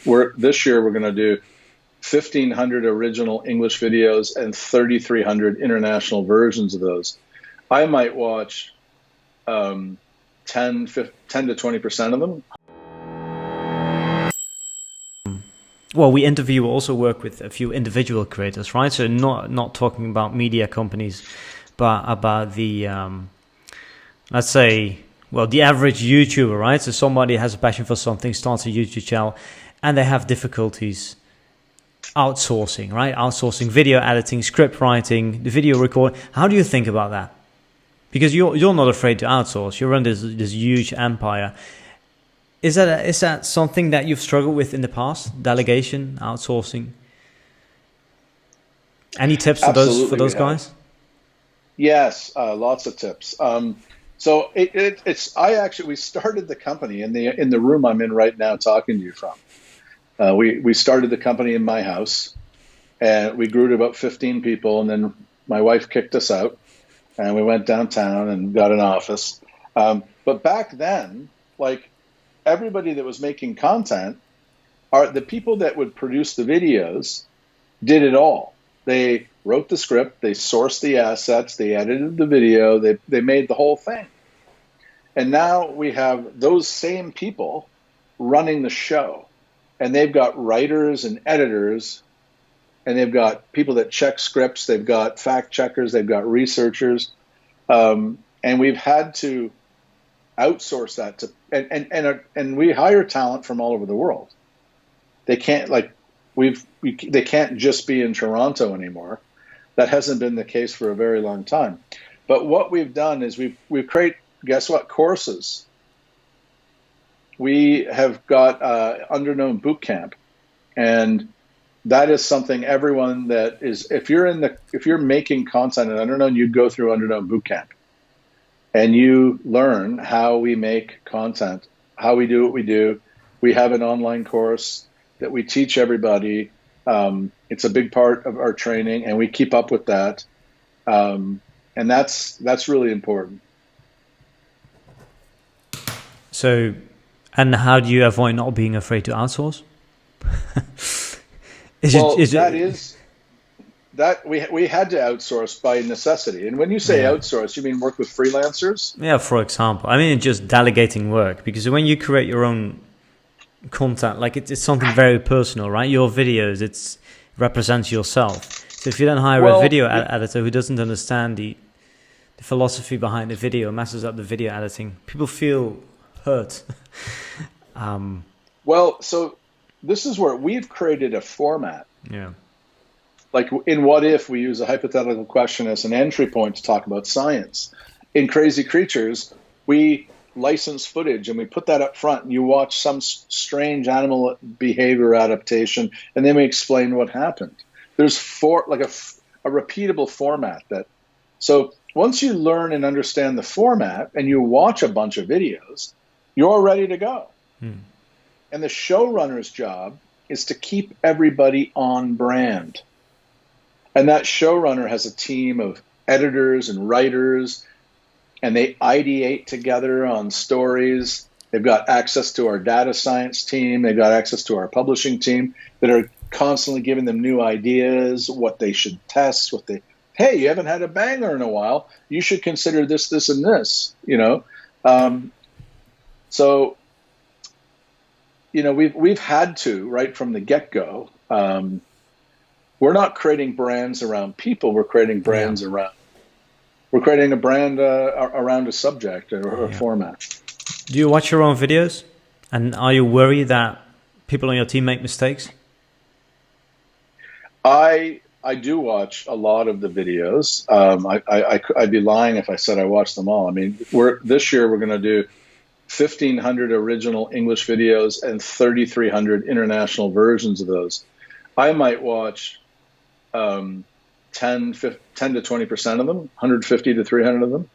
This year we're going to do 1,500 original English videos and 3,300 international versions of those. I might watch 10 to 20% of them. Well, we also work with a few individual creators, right? So not talking about media companies, but about the, let's say, well, the average YouTuber, right? So somebody has a passion for something, starts a YouTube channel, and they have difficulties outsourcing, right? Outsourcing video editing, script writing, the video recording. How do you think about that? Because you're not afraid to outsource. You run this huge empire. Is that something that you've struggled with in the past? Delegation, outsourcing. Any tips for those guys? Yes, lots of tips. So we started the company in the room I'm in right now talking to you from. We started the company in my house, and we grew to about 15 people, and then my wife kicked us out, and we went downtown and got an office. But back then, like, everybody that was making content, the people that would produce the videos did it all. They wrote the script, they sourced the assets, they edited the video, they made the whole thing. And now we have those same people running the show. And they've got writers and editors, and they've got people that check scripts, they've got fact checkers, they've got researchers. And we've had to outsource that to and we hire talent from all over the world. They can't they can't just be in Toronto anymore. That hasn't been the case for a very long time. But what we've done is we've created, guess what, courses. We have got Underknown Bootcamp, and that is something everyone that is, if you're making content at Underknown, you go through Underknown Bootcamp. And you learn how we make content, how we do what we do. We have an online course that we teach everybody. It's a big part of our training, and we keep up with that. And that's really important. So, and how do you avoid not being afraid to outsource? That we had to outsource by necessity. And when you say outsource, you mean work with freelancers? Yeah, for example. I mean, just delegating work. Because when you create your own content, like it's something very personal, right? Your videos, it represents yourself. So if you don't hire a video editor who doesn't understand the philosophy behind the video, messes up the video editing, people feel hurt. So this is where we've created a format. Yeah. Like in What If, we use a hypothetical question as an entry point to talk about science. In Crazy Creatures, we license footage and we put that up front, and you watch some strange animal behavior adaptation, and then we explain what happened. There's a repeatable format so once you learn and understand the format and you watch a bunch of videos, you're ready to go. And the showrunner's job is to keep everybody on brand. And that showrunner has a team of editors and writers, and they ideate together on stories. They've got access to our data science team. They've got access to our publishing team that are constantly giving them new ideas, what they should test, hey, you haven't had a banger in a while. You should consider this, this, and this, So, we've had to, right from the get-go, we're not creating brands around people. We're creating brands we're creating a brand around a subject or a format. Do you watch your own videos? And are you worried that people on your team make mistakes? I do watch a lot of the videos. I'd be lying if I said I watch them all. I mean, this year we're going to do 1,500 original English videos and 3,300 international versions of those. I might watch 10 to 20% of them, 150 to 300 of them.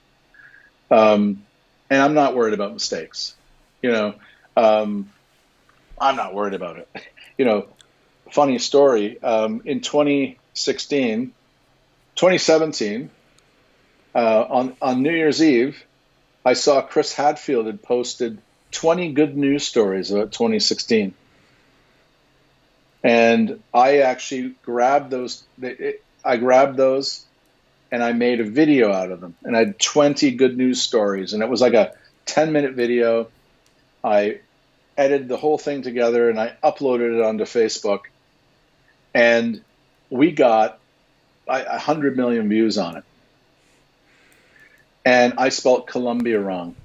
And I'm not worried about mistakes. I'm not worried about it. Funny story, in 2017, on New Year's Eve, I saw Chris Hadfield had posted 20 good news stories about 2016. And I actually grabbed those. I grabbed those and I made a video out of them. And I had 20 good news stories. And it was like a 10-minute video. I edited the whole thing together and I uploaded it onto Facebook. And we got 100 million views on it. And I spelt Colombia wrong.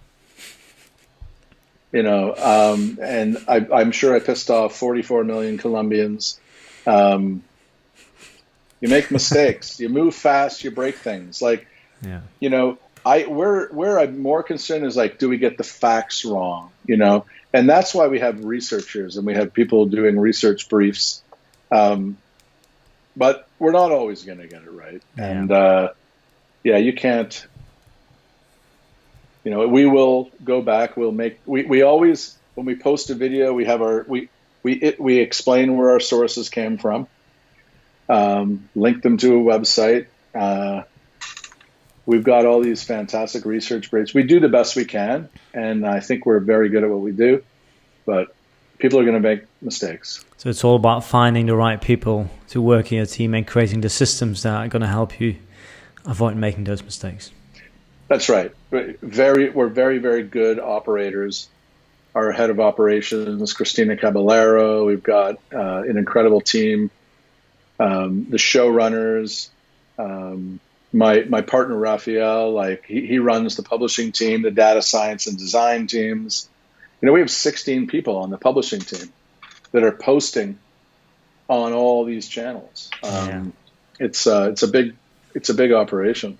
You know, and I'm sure I pissed off 44 million Colombians. You make mistakes. You move fast. You break things. Like, you know, where I'm more concerned is like, do we get the facts wrong? You know, and that's why we have researchers and we have people doing research briefs. But we're not always going to get it right. And you can't. You know, we will go back. We'll make. We always, when we post a video, we have we explain where our sources came from. Link them to a website. We've got all these fantastic research briefs. We do the best we can, and I think we're very good at what we do. But people are going to make mistakes. So it's all about finding the right people to work in your team and creating the systems that are going to help you avoid making those mistakes. That's right. We're very, very good operators. Our head of operations, Christina Caballero. We've got an incredible team. The showrunners, my partner Raphael, like he runs the publishing team, the data science and design teams. You know, we have 16 people on the publishing team that are posting on all these channels. It's a big operation.